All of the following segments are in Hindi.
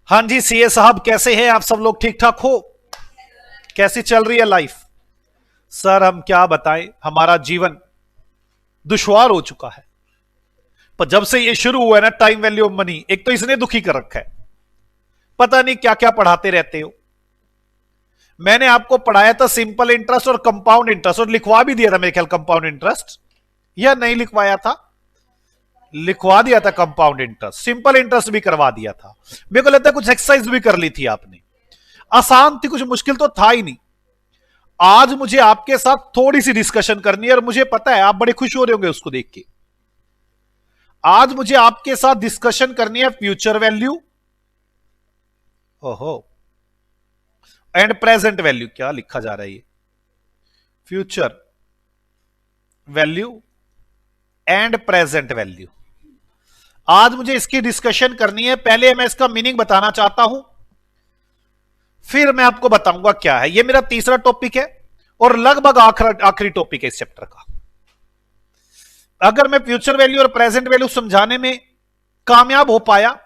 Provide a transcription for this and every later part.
हाँ जी सीए साहब, कैसे हैं आप सब लोग? ठीक ठाक हो? कैसी चल रही है लाइफ? सर हम क्या बताएं, हमारा जीवन दुश्वार हो चुका है। पर जब से ये शुरू हुआ है ना टाइम वैल्यू ऑफ मनी, एक तो इसने दुखी कर रखा है। पता नहीं क्या क्या पढ़ाते रहते हो। मैंने आपको पढ़ाया था सिंपल इंटरेस्ट और कंपाउंड इंटरेस्ट, और लिखवा भी दिया था मेरे ख्याल कंपाउंड इंटरेस्ट, या नहीं लिखवाया था? लिखवा दिया था कंपाउंड इंटरेस्ट, सिंपल इंटरेस्ट भी करवा दिया था। मेरे को लगता है कुछ एक्सरसाइज भी कर ली थी आपने। आसान थी, कुछ मुश्किल तो था ही नहीं। आज मुझे आपके साथ थोड़ी सी डिस्कशन करनी है, और मुझे पता है आप बड़े खुश हो रहे होंगे उसको देख के। आज मुझे आपके साथ डिस्कशन करनी है फ्यूचर वैल्यू, ओहो, एंड प्रेजेंट वैल्यू। क्या लिखा जा रहा है ये? Future value and present value. आज मुझे इसकी डिस्कशन करनी है। पहले मैं इसका मीनिंग बताना चाहता हूं, फिर मैं आपको बताऊंगा क्या है। यह मेरा तीसरा टॉपिक है और लगभग आखिरी टॉपिक है इस चैप्टर का। अगर मैं फ्यूचर वैल्यू और प्रेजेंट वैल्यू समझाने में कामयाब हो पाया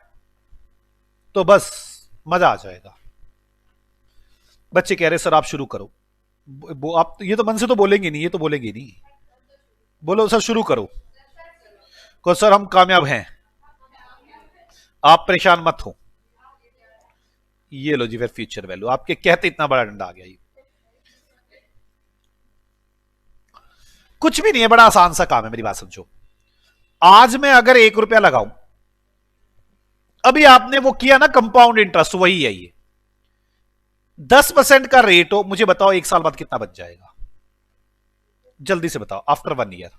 तो बस मजा आ जाएगा। बच्चे कह रहे सर आप शुरू करो। आप ये तो मन से तो बोलेंगे नहीं, ये तो बोलेंगे नहीं। बोलो सर शुरू करो। को सर हम कामयाब हैं, आप परेशान मत हो। ये लो जी फिर फ्यूचर वैल्यू। आपके कहते इतना बड़ा डंडा आ गया। ये कुछ भी नहीं है, बड़ा आसान सा काम है। मेरी बात समझो। आज मैं अगर 1 रुपया लगाऊं, अभी आपने वो किया ना कंपाउंड इंटरेस्ट, वही है ये। 10% का रेट हो, मुझे बताओ 1 साल बाद कितना बच जाएगा? जल्दी से बताओ, आफ्टर 1 ईयर।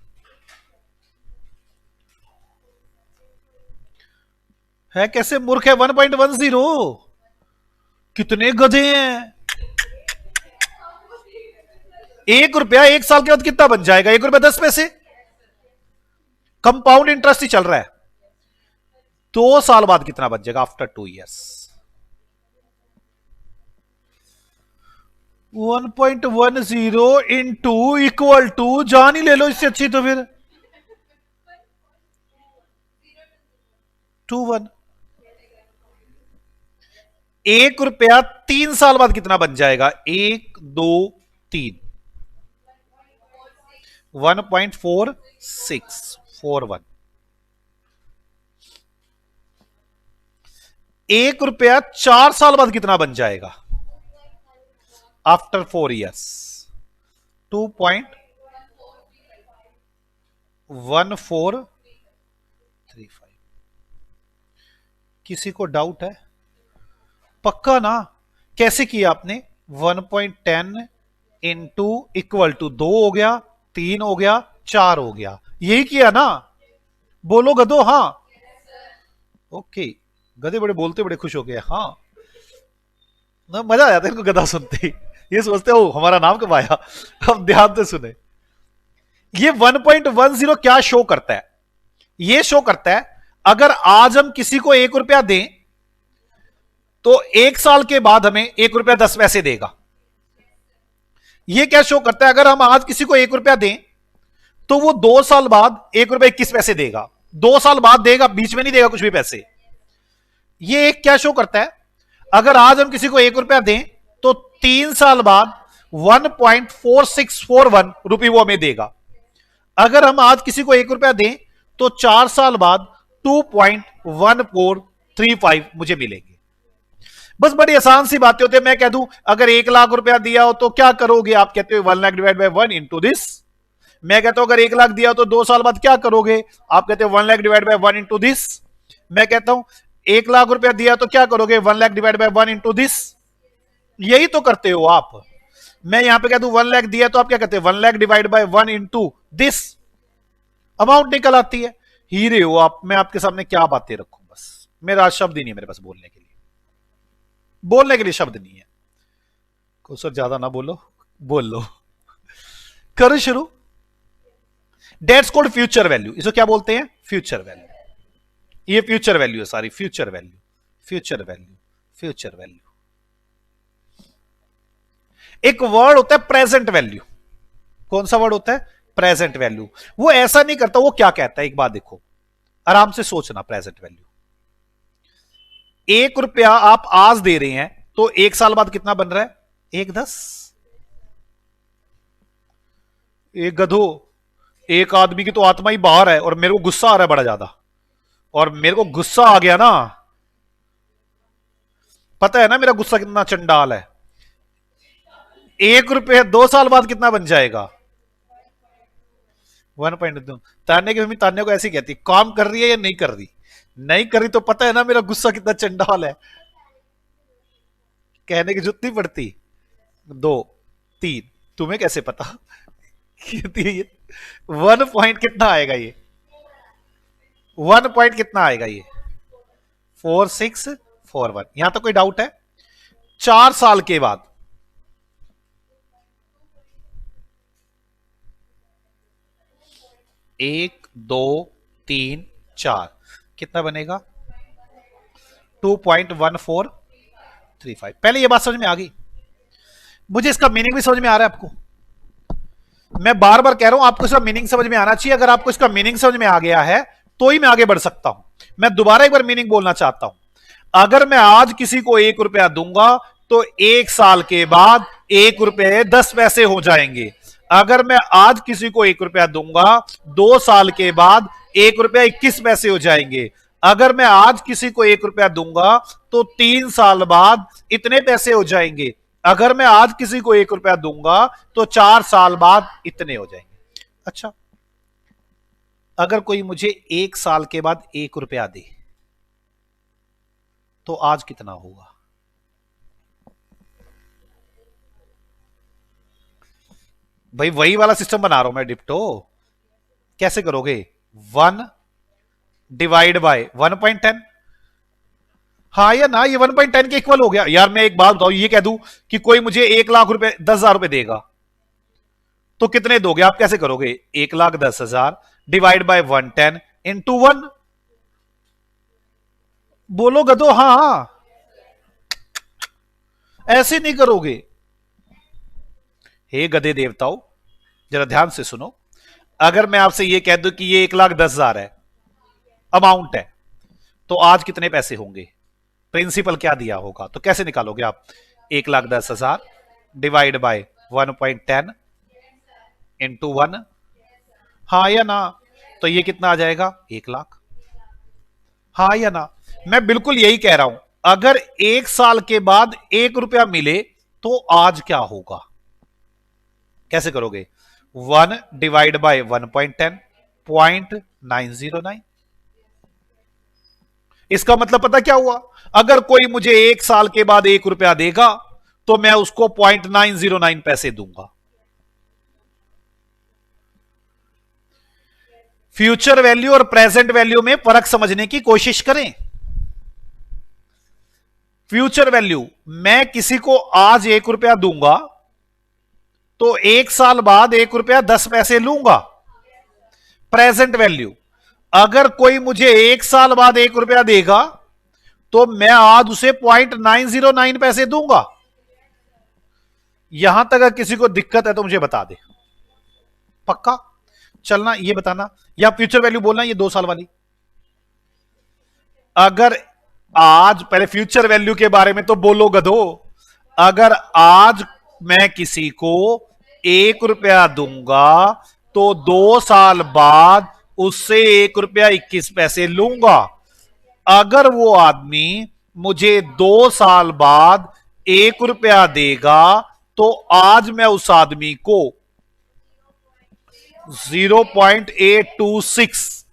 है कैसे मूर्ख है? 1.10। कितने गधे हैं? 1 रुपया 1 साल के बाद कितना बन जाएगा? 1 रुपया 10 पैसे। कंपाउंड इंटरेस्ट ही चल रहा है। 2 साल बाद कितना बन जाएगा? After 2 years 1.10 into equal to, जान ही ले लो इससे अच्छी तो फिर 2 1। 1 रुपया 3 साल बाद कितना बन जाएगा? 1 2 3 1.4641। 1 रुपया 4 साल बाद कितना बन जाएगा? After 4 years 2.1435। किसी को डाउट है? पक्का ना? कैसे किया आपने? 1.10 इंटू इक्वल टू 2 हो गया, 3 हो गया, 4 हो गया, यही किया ना? बोलो गधो हाँ। ओके, गधे बड़े बोलते, बड़े खुश हो गए हाँ ना। मजा आ जाता है इनको गधा सुनते ही। ये सोचते हो हमारा नाम कब आया। अब ध्यान से सुने। ये 1.10 क्या शो करता है? ये शो करता है अगर आज हम किसी को 1 रुपया दें तो 1 साल के बाद हमें 1 रुपया 10 पैसे देगा। ये क्या शो करता है? अगर हम आज किसी को 1 रुपया दें तो वो 2 साल बाद 1 रुपया 21 पैसे देगा। 2 साल बाद देगा, बीच में नहीं देगा कुछ भी पैसे। ये एक क्या शो करता है? अगर आज हम किसी को 1 रुपया दें तो 3 साल बाद 1.4641 रुपये वो हमें देगा। अगर हम आज किसी को 1 रुपया दें तो 4 साल बाद 2.1435 मुझे मिलेंगे। बस बड़ी आसान सी बातें होती है। मैं कह दूं अगर 1 लाख रुपया दिया हो तो क्या करोगे? आप कहते हो 1 lakh divide by 1 into this. मैं कहता हूं अगर 1 लाख दिया हो तो 2 साल बाद क्या करोगे? आप कहते हो 1 lakh divide by 1 into this. मैं कहता हूं 1 लाख रुपया दिया तो क्या करोगे? 1 lakh divide by 1 into this. यही तो करते हो आप। मैं यहां पे कह दूं 1 लाख दिया तो आप क्या कहते हैं? 1 lakh divide by 1 into this. Amount निकल आती है। हीरे हो आप। मैं आपके सामने क्या बातें रखूं? बस मेरा शब्द ही नहीं है मेरे पास बोलने के लिए। बोलने के लिए शब्द नहीं है। को सर ज्यादा ना बोलो, बोल लो। करो शुरू। That's called future value. इसको क्या बोलते हैं? Future value. ये फ्यूचर वैल्यू है सारी। Future value, future value, future value. एक वर्ड होता है प्रेजेंट वैल्यू। कौन सा वर्ड होता है? Present value. वो ऐसा नहीं करता। वो क्या कहता है? एक बात देखो, आराम से सोचना। प्रेजेंट वैल्यू 1 रुपया आप आज दे रहे हैं तो 1 साल बाद कितना बन रहा है? 1 10। एक गधो, एक आदमी की तो आत्मा ही बाहर है और मेरे को गुस्सा आ रहा है बड़ा ज्यादा, और मेरे को गुस्सा आ गया ना, पता है ना मेरा गुस्सा कितना चंडाल है। 1 रुपया 2 साल बाद कितना बन जाएगा? 1.2। तान्या की मम्मी तान्या को ऐसी कहती, काम कर रही है या नहीं कर रही? नहीं कर रही तो पता है ना मेरा गुस्सा कितना चंडाल है, कहने की जरूरत नहीं पड़ती। 2 3, तुम्हें कैसे पता? 1 पॉइंट कितना आएगा ये? 1 पॉइंट कितना आएगा ये? 4641। यहां तो कोई डाउट है? 4 साल के बाद 1 2 3 4 कितना बनेगा? 2.1435। पहले ये बात समझ में आ गई? मुझे इसका मीनिंग भी समझ में आ रहा है आपको? मैं बार बार कह रहा हूं आपको इसका मीनिंग समझ में आना चाहिए। अगर आपको इसका मीनिंग समझ में आ गया है तो ही मैं आगे बढ़ सकता हूं। मैं दोबारा एक बार मीनिंग बोलना चाहता हूं। अगर मैं आज किसी को 1 रुपया दूंगा तो 1 साल के बाद 1 रुपये 10 पैसे हो जाएंगे। अगर मैं आज किसी को 1 रुपया दूंगा 2 साल के बाद 1 रुपया 21 पैसे हो जाएंगे। अगर मैं आज किसी को 1 रुपया दूंगा तो 3 साल बाद इतने पैसे हो जाएंगे। अगर मैं आज किसी को 1 रुपया दूंगा तो 4 साल बाद इतने हो जाएंगे। अच्छा, अगर कोई मुझे 1 साल के बाद 1 रुपया दे तो आज कितना होगा? भाई वही वाला सिस्टम बना रहा हूं मैं डिप्टो। कैसे करोगे? 1/1.10। हाँ या ना, ये 1.10 के इक्वल हो गया। यार मैं एक बात बताऊं, ये कह दूं कि कोई मुझे 1 लाख रुपए 10,000 रुपए देगा तो कितने दोगे? आप कैसे करोगे? 1,10,000 डिवाइड बाय 110 इंटू 1। बोलो गधो, हाँ हाँ, ऐसे नहीं करोगे। हे गधे देवताओं, जरा ध्यान से सुनो। अगर मैं आपसे ये कह दूं कि ये 1,10,000 है, अमाउंट है, तो आज कितने पैसे होंगे? प्रिंसिपल क्या दिया होगा? तो कैसे निकालोगे आप? 1,10,000 डिवाइड बाय 1.10 इंटू 1। हाँ या ना? तो ये कितना आ जाएगा? 1 लाख। हाँ या ना? मैं बिल्कुल यही कह रहा हूं। अगर 1 साल के बाद 1 रुपया मिले तो आज क्या होगा? कैसे करोगे? 1 डिवाइड बाय 1.10 0.909। इसका मतलब पता क्या हुआ? अगर कोई मुझे 1 साल के बाद 1 रुपया देगा तो मैं उसको 0.909 पैसे दूंगा। फ्यूचर वैल्यू और प्रेजेंट वैल्यू में फर्क समझने की कोशिश करें। फ्यूचर वैल्यू, मैं किसी को आज 1 रुपया दूंगा तो 1 साल बाद 1 रुपया 10 पैसे लूंगा। प्रेजेंट वैल्यू, अगर कोई मुझे 1 साल बाद 1 रुपया देगा तो मैं आज उसे 0.909 पैसे दूंगा। यहां तक अगर किसी को दिक्कत है तो मुझे बता दे। पक्का चलना, ये बताना, या फ्यूचर वैल्यू बोलना, ये 2 साल वाली। अगर आज, पहले फ्यूचर वैल्यू के बारे में तो बोलो गधो। अगर आज मैं किसी को 1 रुपया दूंगा तो 2 साल बाद उससे 1 रुपया 21 पैसे लूंगा। अगर वो आदमी मुझे 2 साल बाद 1 रुपया देगा तो आज मैं उस आदमी को 0.826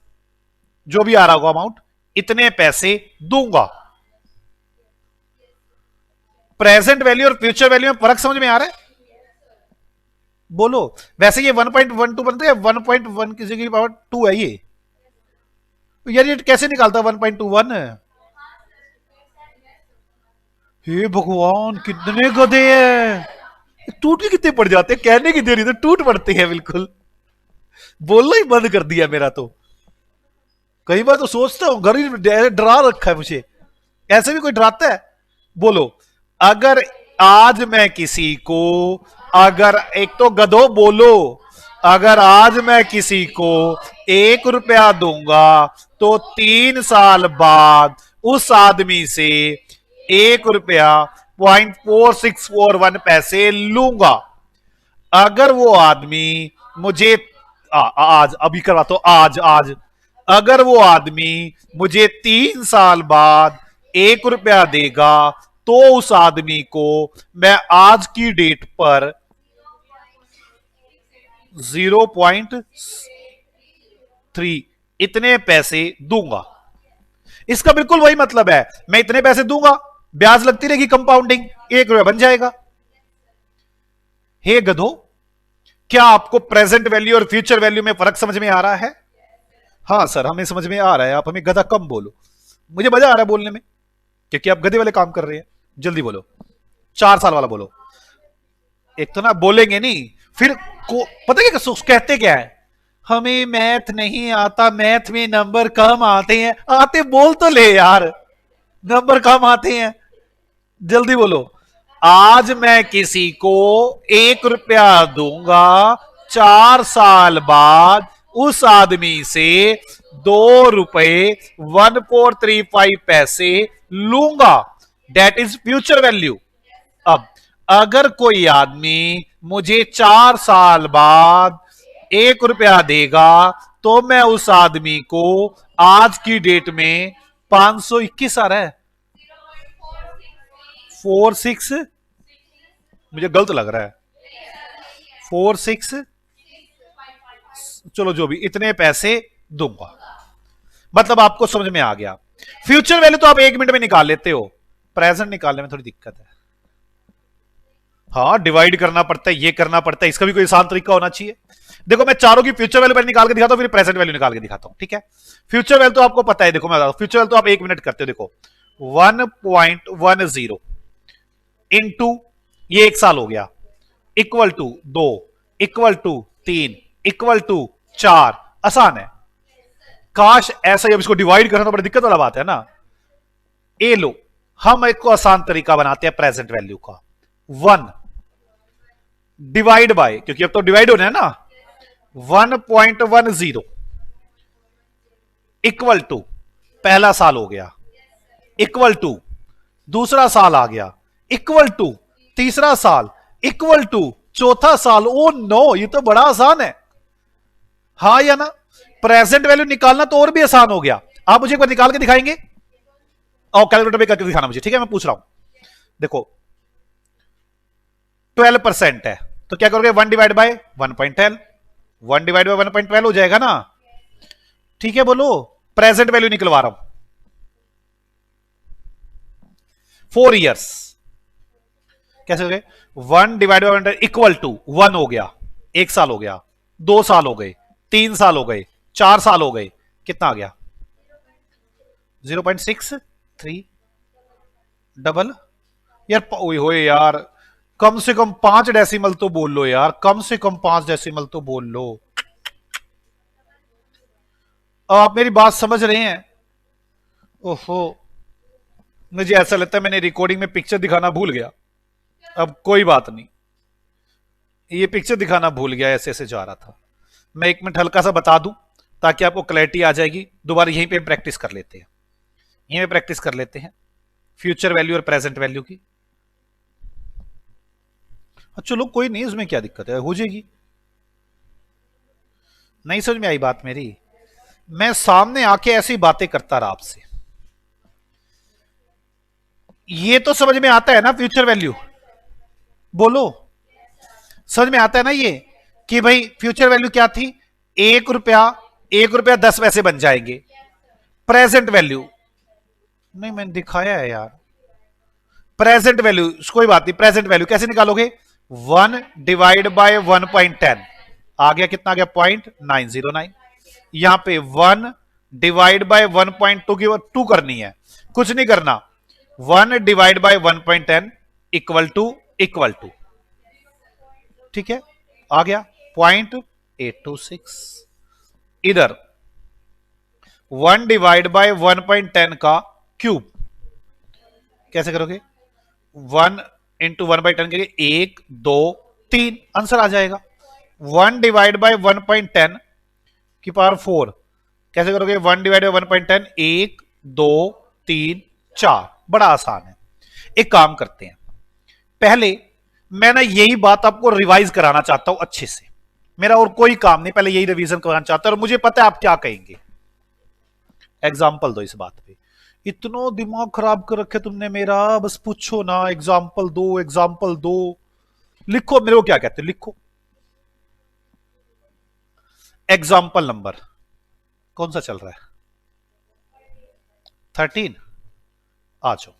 जो भी आ रहा होगा अमाउंट, इतने पैसे दूंगा। प्रेजेंट वैल्यू और फ्यूचर वैल्यू में फर्क समझ में आ रहा है? बोलो। वैसे ये 1.12 बनते हैं, 1.1 किसी की पावर 2 है ये। यार ये कैसे निकालता 1.21? हे भगवान, कितने गधे हैं। टूट के कितने पड़ जाते हैं, कहने की देरी तो टूट पड़ते हैं बिल्कुल। बोलना ही बंद कर दिया मेरा तो। कई बार तो सोचता हूं घर ही डरा रखा है मुझे। ऐसे भी कोई डराता है? बोलो। अगर आज मैं किसी को, अगर, एक तो गधो बोलो, अगर आज मैं किसी को 1 रुपया दूंगा तो 3 साल बाद उस आदमी से 1 रुपया 0.4641 पैसे लूंगा। अगर वो आदमी मुझे आज अभी करवा तो आज आज अगर वो आदमी मुझे 3 साल बाद 1 रुपया देगा तो उस आदमी को मैं आज की डेट पर 0.3 इतने पैसे दूंगा। इसका बिल्कुल वही मतलब है, मैं इतने पैसे दूंगा, ब्याज लगती रहेगी, कंपाउंडिंग, 1 रुपया बन जाएगा। हे गधो, क्या आपको प्रेजेंट वैल्यू और फ्यूचर वैल्यू में फर्क समझ में आ रहा है? हाँ सर, हमें समझ में आ रहा है, आप हमें गधा कम बोलो। मुझे मजा आ रहा है बोलने में, क्योंकि आप गधे वाले काम कर रहे हैं। जल्दी बोलो, 4 साल वाला बोलो। एक तो ना बोलेंगे नहीं, फिर पता क्या कहते क्या है, हमें मैथ नहीं आता, मैथ में नंबर कम आते हैं। आते बोल तो ले यार, नंबर कम आते हैं। जल्दी बोलो। आज मैं किसी को 1 रुपया दूंगा, 4 साल बाद उस आदमी से 2 रुपए 1435 पैसे लूंगा। That is future value. अब अगर कोई आदमी मुझे 4 साल बाद 1 रुपया देगा तो मैं उस आदमी को आज की डेट में 521 आ रहा है, 46, मुझे गलत लग रहा है, 46, चलो जो भी, इतने पैसे दूंगा। मतलब आपको समझ में आ गया। फ्यूचर वैल्यू तो आप 1 मिनट में निकाल लेते हो, प्रेजेंट निकालने में थोड़ी दिक्कत है। हाँ, डिवाइड करना पड़ता है, ये करना पड़ता है, इसका भी कोई आसान तरीका होना चाहिए। देखो मैं चारों की फ्यूचर वैल्यू पहले निकाल के दिखाता हूं, फिर प्रेजेंट वैल्यू निकाल के दिखाता हूं, ठीक है। फ्यूचर वैल्यू तो आपको पता है, देखो मैं बताता हूं, फ्यूचर वैल्यू तो आप 1 मिनट करते हो। देखो 1.10 इंटू, ये 1 साल हो गया, equal to 2, equal to 3, equal to 4। आसान है। काश ऐसा ही, अब इसको डिवाइड करना तो बड़ी दिक्कत वाला बात है ना। ए लो, हम एक को आसान तरीका बनाते हैं प्रेजेंट वैल्यू का। 1 डिवाइड बाय, क्योंकि अब तो डिवाइड होना है ना, 1.10 इक्वल टू, पहला साल हो गया, इक्वल टू दूसरा साल आ गया, इक्वल टू तीसरा साल, इक्वल टू चौथा साल। ओ नो, ये तो बड़ा आसान है। हाँ या ना? प्रेजेंट वैल्यू निकालना तो और भी आसान हो गया। आप मुझे एक बार निकाल के दिखाएंगे, और कैलकुलेटर पे करके दिखाना मुझे, ठीक है? मैं पूछ रहा हूं, देखो 12% है, तो क्या करोगे? 1 डिवाइड बाय 1.10, 1 डिवाइड बाय 1.12 हो जाएगा ना, ठीक है? बोलो, प्रेजेंट वैल्यू निकलवा रहा हूं, 4 इयर्स। कैसे हो गए? 1 डिवाइड बाय 1 इक्वल टू 1 हो गया, 1 साल हो गया, 2 साल हो गए, 3 साल हो गए, 4 साल हो गए, कितना आ गया? 0.63 डबल। यार होए यार, कम से कम 5 डेसिमल तो बोल लो यार, कम से कम 5 डेसिमल तो बोल लो। आप मेरी बात समझ रहे हैं? ओहो, मुझे ऐसा लगता है मैंने रिकॉर्डिंग में पिक्चर दिखाना भूल गया। अब कोई बात नहीं, ये पिक्चर दिखाना भूल गया, ऐसे ऐसे जा रहा था। मैं 1 मिनट हल्का सा बता दूं ताकि आपको क्लैरिटी आ जाएगी। दोबारा यहीं पे प्रैक्टिस कर लेते हैं, यहीं पे प्रैक्टिस कर लेते हैं फ्यूचर वैल्यू और प्रेजेंट वैल्यू की। चलो कोई नहीं, इसमें क्या दिक्कत है, हो जाएगी। नहीं समझ में आई बात मेरी? मैं सामने आके ऐसी बातें करता रहा आपसे, ये तो समझ में आता है ना फ्यूचर वैल्यू? बोलो, समझ में आता है ना ये कि भाई फ्यूचर वैल्यू क्या थी? 1 रुपया, 1 रुपया 10 पैसे बन जाएंगे। प्रेजेंट वैल्यू नहीं, मैंने दिखाया है यार। प्रेजेंट वैल्यू कोई बात नहीं, प्रेजेंट वैल्यू कैसे निकालोगे? 1 डिवाइड बाय 1.10 आ गया, कितना आ गया? 0.909। यहां पे 1 डिवाइड बाय 1.2 की 2 करनी है, कुछ नहीं करना। 1 डिवाइड बाय 1.10 इक्वल टू, ठीक है? आ गया 0.826। इधर 1 डिवाइड बाय 1.10 का क्यूब कैसे करोगे? 1 इंटू 1/10 के 1 2 3 आंसर आ जाएगा। 1 डिवाइड बाय 1.10 की पावर 4 कैसे करोगे? 1 डिवाइड बाय 1.10 1 2 3 4, बड़ा आसान है। एक काम करते हैं, पहले मैं ना यही बात आपको रिवाइज कराना चाहता हूं अच्छे से, मेरा और कोई काम नहीं, पहले यही रिवीजन कराना चाहता हूं और मुझे पता है आप क्या कहेंगे। एग्जाम्पल दो इस बात पे, इतना दिमाग खराब कर रखे तुमने मेरा, बस पूछो ना, एग्जाम्पल दो एग्जाम्पल दो, लिखो मेरे को क्या कहते हो, लिखो। एग्जाम्पल नंबर कौन सा चल रहा है, 13। आ जाओ,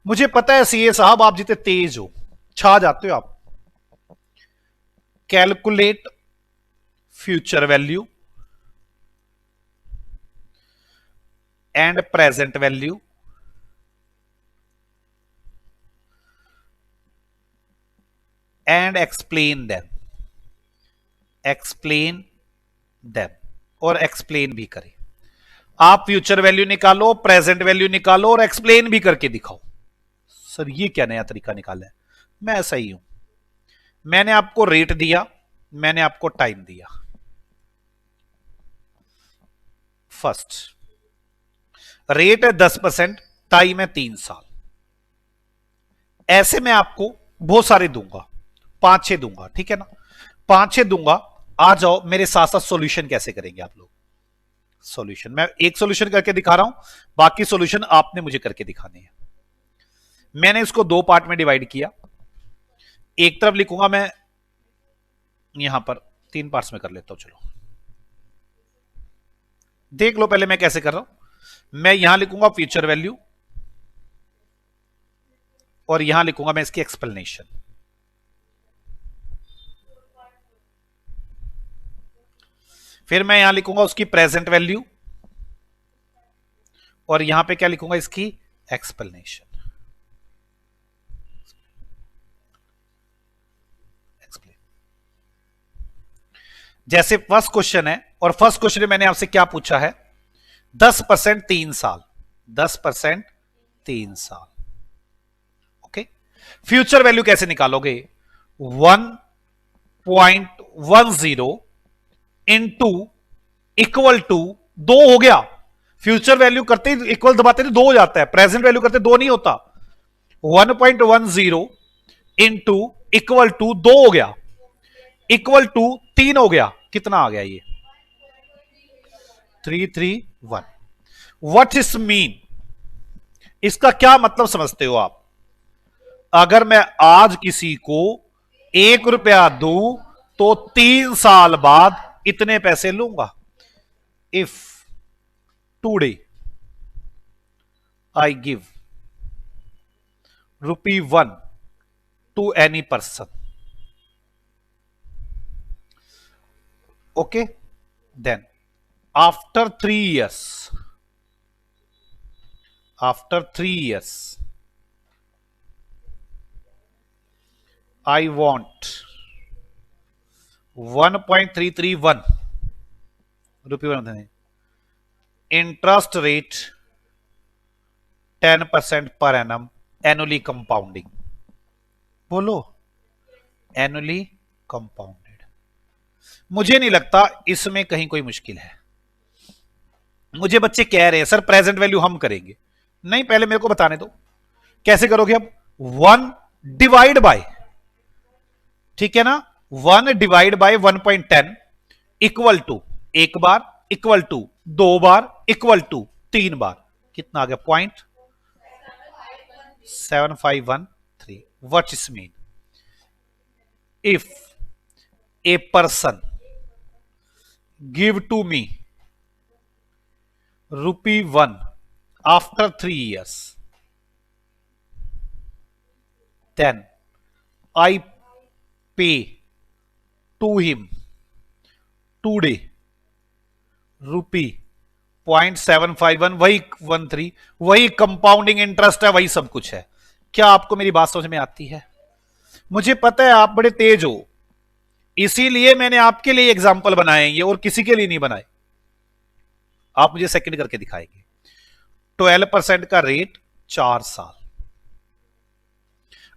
मुझे पता है सीए साहब आप जितने तेज हो, छा जाते हो आप। Calculate future value and present value and explain them, explain them, और एक्सप्लेन भी करें। आप फ्यूचर वैल्यू निकालो, प्रेजेंट वैल्यू निकालो और एक्सप्लेन भी करके दिखाओ। सर ये क्या नया तरीका निकाला है, मैं ऐसा ही हूं, मैंने आपको रेट दिया, मैंने आपको टाइम दिया। फर्स्ट रेट है 10%, टाइम है 3 साल। ऐसे मैं आपको बहुत सारे दूंगा, 5-6 दूंगा, ठीक है ना, 5-6 दूंगा। आ जाओ मेरे साथ साथ सॉल्यूशन कैसे करेंगे आप लोग। सॉल्यूशन मैं एक सॉल्यूशन करके दिखा रहा हूं, बाकी सॉल्यूशन आपने मुझे करके दिखाने हैं। मैंने इसको 2 पार्ट में डिवाइड किया, एक तरफ लिखूंगा मैं, यहां पर 3 पार्ट्स में कर लेता हूं। चलो देख लो पहले मैं कैसे कर रहा हूं। मैं यहां लिखूंगा फ्यूचर वैल्यू और यहां लिखूंगा मैं इसकी एक्सप्लेनेशन। फिर मैं यहां लिखूंगा उसकी प्रेजेंट वैल्यू और यहां पे क्या लिखूंगा, इसकी एक्सप्लेनेशन। जैसे फर्स्ट क्वेश्चन है, और फर्स्ट क्वेश्चन में मैंने आपसे क्या पूछा है, 10% 3 साल, 10% 3 साल। ओके, फ्यूचर वैल्यू कैसे निकालोगे, 1.10 इंटू इक्वल टू 2 हो गया। फ्यूचर वैल्यू करते ही इक्वल दबाते तो 2 हो जाता है, प्रेजेंट वैल्यू करते 2 नहीं होता। 1.10 इंटू इक्वल टू 2 हो गया, इक्वल टू 3 हो गया, कितना आ गया ये, 331। व्हाट इज मीन, इसका क्या मतलब समझते हो आप। अगर मैं आज किसी को 1 रुपया दूं तो 3 साल बाद इतने पैसे लूंगा। If today I give ₹1 to any person, okay, then after 3 years, I want 1.331 रुपये, interest rate 10% per annum, annually compounding. बोलो एनुअली कंपाउंडेड। मुझे नहीं लगता इसमें कहीं कोई मुश्किल है। मुझे बच्चे कह रहे हैं सर प्रेजेंट वैल्यू हम करेंगे, नहीं पहले मेरे को बताने दो कैसे करोगे। अब 1 डिवाइड बाय, ठीक है ना, 1 डिवाइड बाय 1.10 इक्वल टू 1 बार, इक्वल टू 2 बार, इक्वल टू 3 बार, कितना आ गया, 0.7513। What is mean, if a person give to me ₹1 after 3 years, then I pay to him today ₹0.751, वही 13, वही कंपाउंडिंग इंटरेस्ट है, वही सब कुछ है। क्या आपको मेरी बात समझ में आती है। मुझे पता है आप बड़े तेज हो, इसीलिए मैंने आपके लिए एग्जाम्पल बनाए ये और किसी के लिए नहीं बनाए। आप मुझे सेकंड करके दिखाएंगे। 12% का रेट 4 साल।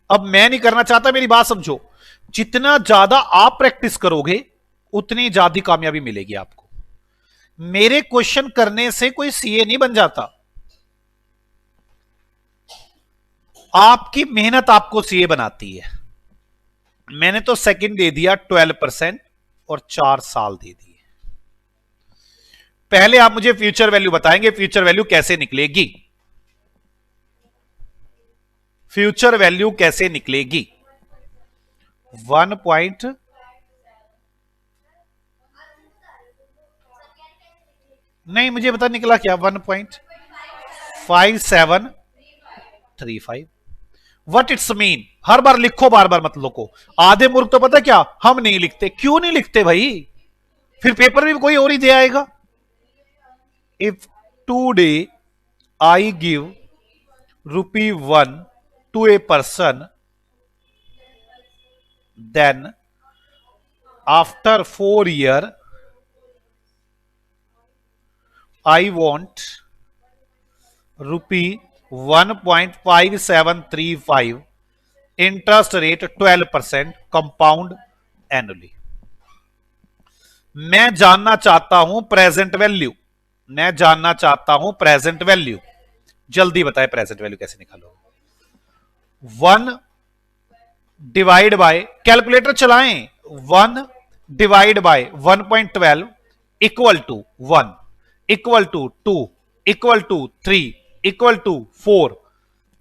अब मैं नहीं करना चाहता, मेरी बात समझो, जितना ज्यादा आप प्रैक्टिस करोगे उतनी ज्यादा कामयाबी मिलेगी आपको। मेरे क्वेश्चन करने से कोई सीए नहीं बन जाता, आपकी मेहनत आपको सीए बनाती है। मैंने तो सेकंड दे दिया 12% और 4 साल दे दिए। पहले आप मुझे फ्यूचर वैल्यू बताएंगे, फ्यूचर वैल्यू कैसे निकलेगी, फ्यूचर वैल्यू कैसे निकलेगी। 1 पॉइंट नहीं, मुझे बता निकला क्या, 1.5735। वट इट्स मीन, हर बार लिखो, बार बार मत लिखो। आधे मूर्ख तो पता क्या, हम नहीं लिखते। क्यों नहीं लिखते भाई, फिर पेपर में कोई और ही दे आएगा। If today I give ₹1 to a person, then after 4 years I want ₹1.5735, interest rate 12%, compound annually। मैं जानना चाहता हूं प्रेजेंट वैल्यू, मैं जानना चाहता हूं प्रेजेंट वैल्यू। जल्दी बताए प्रेजेंट वैल्यू कैसे निकालो। 1 डिवाइड बाय, कैलकुलेटर चलाएं, 1 divide by 1.12 equal to 1 equal to 2 equal to 3 equal to 4,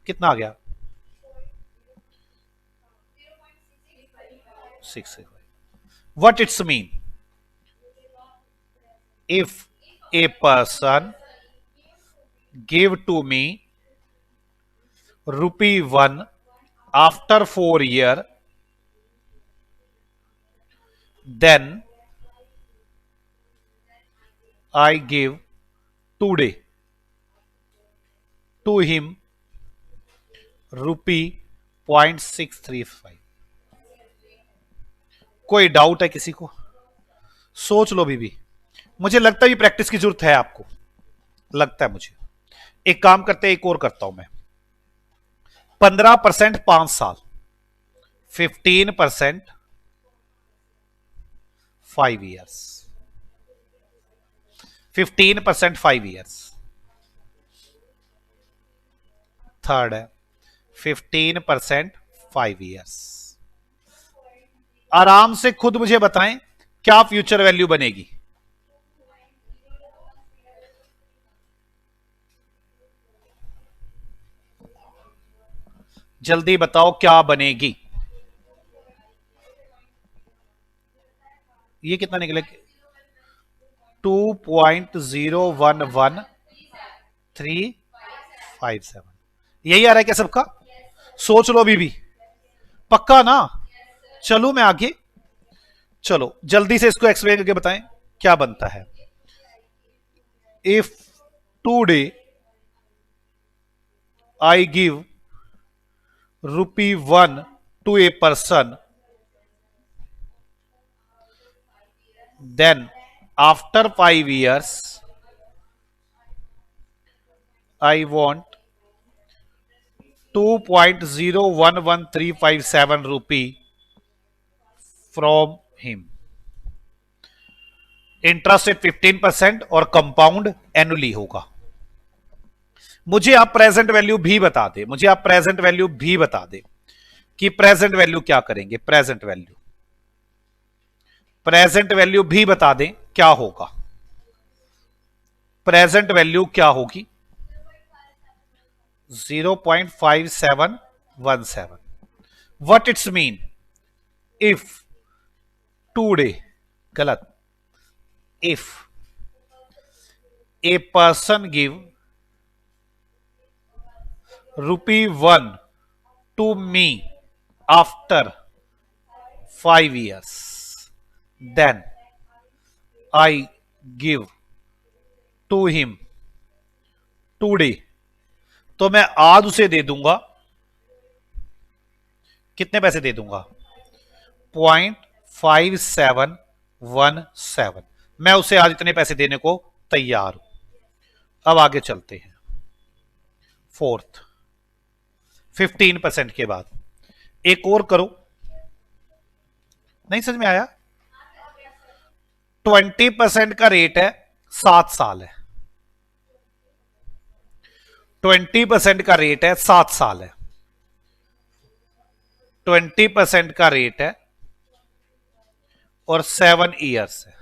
कितना आ गया 6। What it's mean, if a person give to me ₹1 after 4 years, then I give today to him ₹0.635। कोई डाउट है किसी को, सोच लो बीबी। मुझे लगता है ये प्रैक्टिस की जरूरत है आपको, लगता है मुझे। एक काम करते हैं, एक और करता हूं मैं। 15% 5 साल, 15% 5 years, 15% 5 years। थर्ड है 15% 5 years। आराम से खुद मुझे बताएं क्या फ्यूचर वैल्यू बनेगी। जल्दी बताओ क्या बनेगी। ये कितना निकले, 2.011357। यही आ रहा है क्या सबका, सोच लो बीबी, पक्का ना। चलो मैं आगे, चलो जल्दी से इसको एक्सप्लेन करके बताएं क्या बनता है। If today I give ₹1 to a person, then after 5 years I want ₹2.011357 from him, interest rate 15% और कंपाउंड एनुअली होगा। मुझे आप प्रेजेंट वैल्यू भी बता दे, मुझे आप प्रेजेंट वैल्यू भी बता दे कि प्रेजेंट वैल्यू क्या करेंगे। प्रेजेंट वैल्यू, प्रेजेंट वैल्यू भी बता दें क्या होगा। प्रेजेंट वैल्यू क्या होगी, 0.5717। What it's mean, if today, गलत, if a person give ₹1 to me after 5 years, then I give to him today, तो मैं आज उसे दे दूंगा, कितने पैसे दे दूंगा, 0.5717। मैं उसे आज इतने पैसे देने को तैयार हूं। अब आगे चलते हैं। फोर्थ, 15% के बाद एक और करो, नहीं समझ में आया। 20% का रेट है, 7 साल है। 20% का रेट है, 7 साल है। 20% का रेट है और 7 ईयर्स है।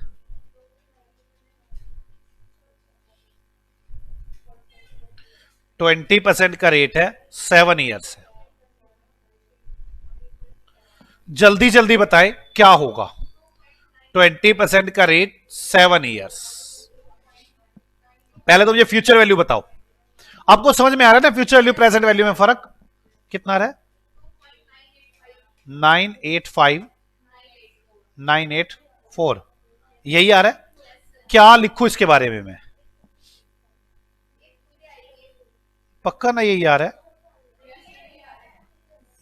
20% का रेट है, 7 ईयर्स है। जल्दी जल्दी बताएं क्या होगा। 20% का रेट, 7 ईयर्स। पहले तो मुझे फ्यूचर वैल्यू बताओ। आपको समझ में आ रहा है ना फ्यूचर वैल्यू प्रेजेंट वैल्यू में फर्क कितना रहा है? 985,984 यही आ रहा है। क्या लिखूं इसके बारे में मैं? पक्का ना यही आ रहा है?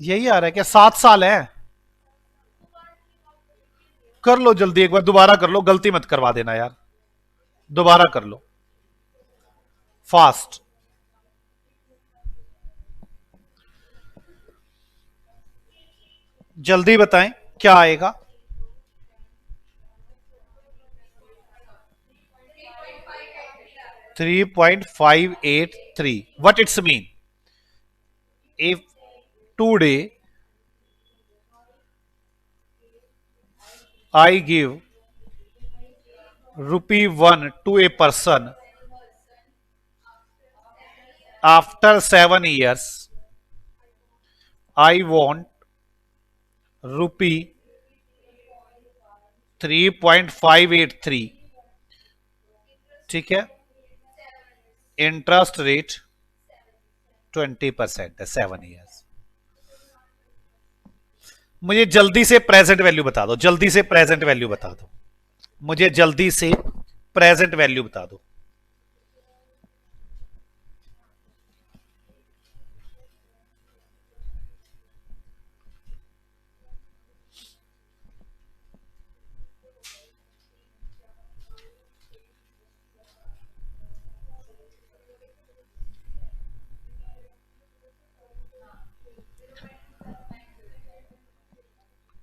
यही आ रहा है क्या? 7 साल है। कर लो जल्दी, एक बार दोबारा कर लो, गलती मत करवा देना यार, दोबारा कर लो फास्ट। जल्दी बताएं क्या आएगा। 3.583। what it's mean? If today I give ₹1 to a person, after 7 years I want ₹3.583, ठीक है। इंटरेस्ट रेट 20% है, 7 ईयर्स। मुझे जल्दी से प्रेजेंट वैल्यू बता दो, जल्दी से प्रेजेंट वैल्यू बता दो, मुझे जल्दी से प्रेजेंट वैल्यू बता दो।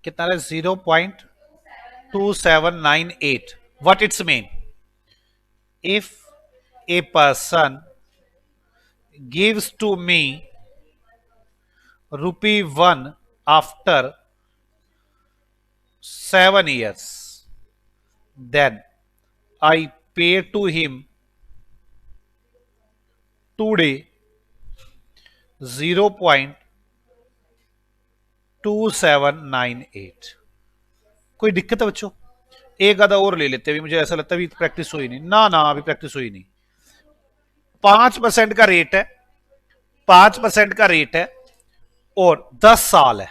कितना है? 0.2798। what it's mean? if a person gives to me ₹1 after 7 years, then I pay to him today 0.2798। कोई दिक्कत है बच्चों? एक आधा और ले लेते हैं, मुझे ऐसा लगता है अभी प्रैक्टिस हुई नहीं ना, ना अभी प्रैक्टिस हुई नहीं। 5% का रेट है, 5% का रेट है और 10 साल है।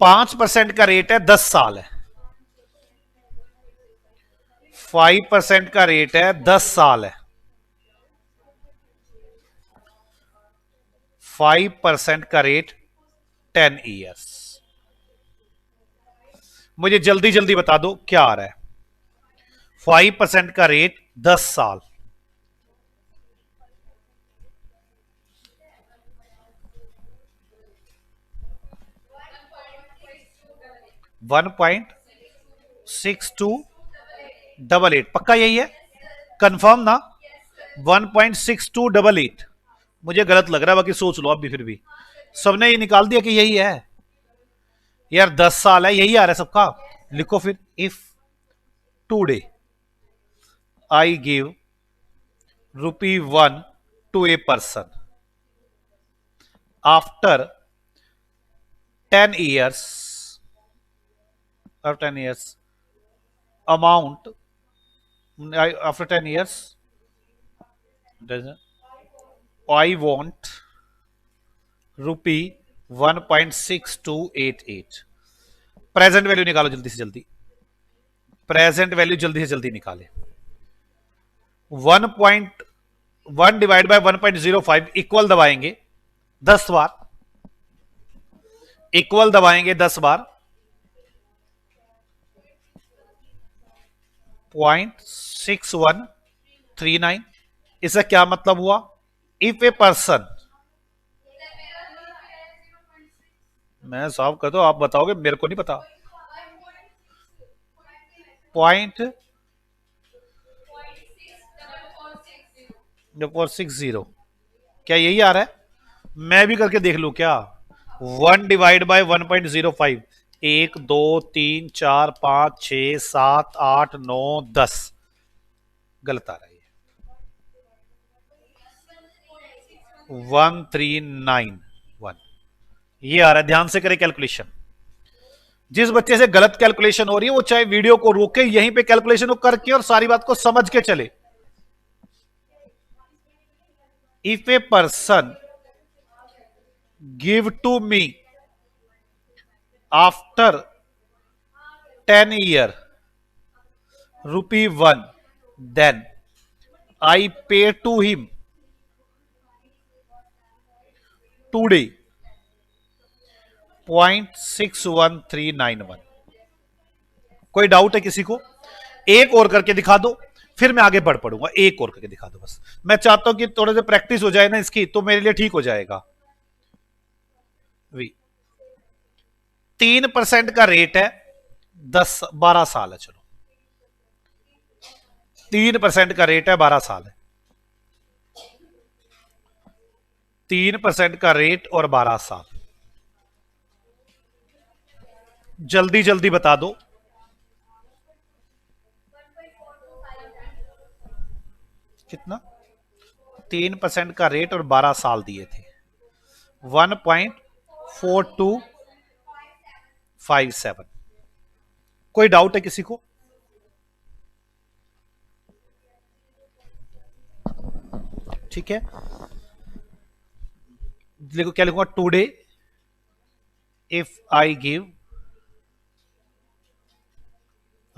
5% का रेट है, 10 साल है। 5% का रेट है, 10 साल है। 5% का रेट 10 ईयर्स। मुझे जल्दी जल्दी बता दो क्या आ रहा है। 5% का रेट 10 साल, 1.6288। पक्का यही है? कंफर्म ना? 1.6288। मुझे गलत लग रहा है, बाकी सोच लो आप भी। फिर भी सबने ये निकाल दिया कि यही है यार, 10 साल है, यही आ रहा है सबका। लिखो फिर, if today I give ₹1 to a person after 10 years, amount after 10 years I want ₹1.6288। Present value निकालो जल्दी से जल्दी, प्रेजेंट वैल्यू जल्दी से जल्दी निकाले। 1.1 डिवाइड बाय 1.05 इक्वल दबाएंगे 10 बार, इक्वल दबाएंगे 10 बार। 0.6139। इसका क्या मतलब हुआ? इफ ए पर्सन, मैं सॉल्व कर दो, आप बताओगे, मेरे को नहीं पता। 0.460, क्या यही आ रहा है? मैं भी करके देख लू क्या? 1 डिवाइड बाय 1.05, 1 2 3 4 5 6 7 8 9 10, गलत आ रहा है। 1391 ये आ रहा है। ध्यान से करें कैलकुलेशन। जिस बच्चे से गलत कैलकुलेशन हो रही है वो चाहे वीडियो को रोके यहीं पे कैलकुलेशन को करके और सारी बात को समझ के चले। If a person give to me after 10 years ₹1, then I pay to him today 0.61391। कोई डाउट है किसी को? एक और करके दिखा दो, फिर मैं आगे बढ़ पड़ूंगा। एक और करके दिखा दो बस। मैं चाहता हूं कि थोड़ा सा प्रैक्टिस हो जाए ना इसकी, तो मेरे लिए ठीक हो जाएगा। 3% का रेट है, 12 साल है। चलो 3% का रेट है, 12 साल है। 3% का रेट और 12 साल। जल्दी जल्दी बता दो। कितना? 3% का रेट और 12 साल दिए थे। 1.4257। कोई डाउट है किसी को? ठीक है, देखो क्या लिखूंगा। Today if I give